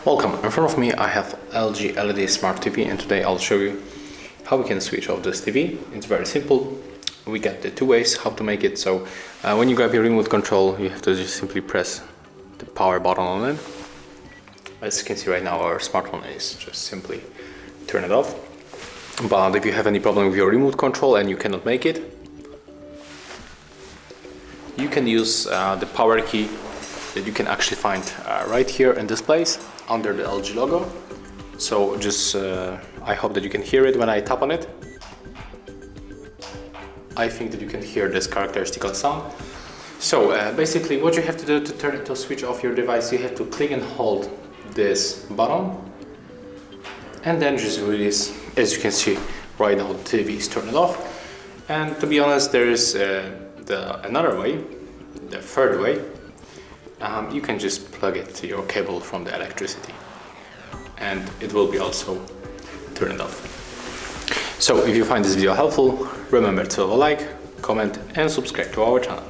Welcome, in front of me I have LG LED Smart TV, and today I'll show you how we can switch off this TV. It's very simple. We got the two ways how to make it. So when you grab your remote control, you have to just simply press the power button on it. As you can see right now, our smartphone is just simply turn it off. But if you have any problem with your remote control and you cannot make it, you can use the power key that you can actually find right here in this place under the LG logo. So just I hope that you can hear it when I tap on it. I think that you can hear this characteristic sound. So basically what you have to do to switch off your device, you have to click and hold this button and then just release. As you can see right now, the TV is turned off. And to be honest, there is another way, the third way. You can just plug it to your cable from the electricity and it will be also turned off. So if you find this video helpful, remember to leave a like, comment and subscribe to our channel.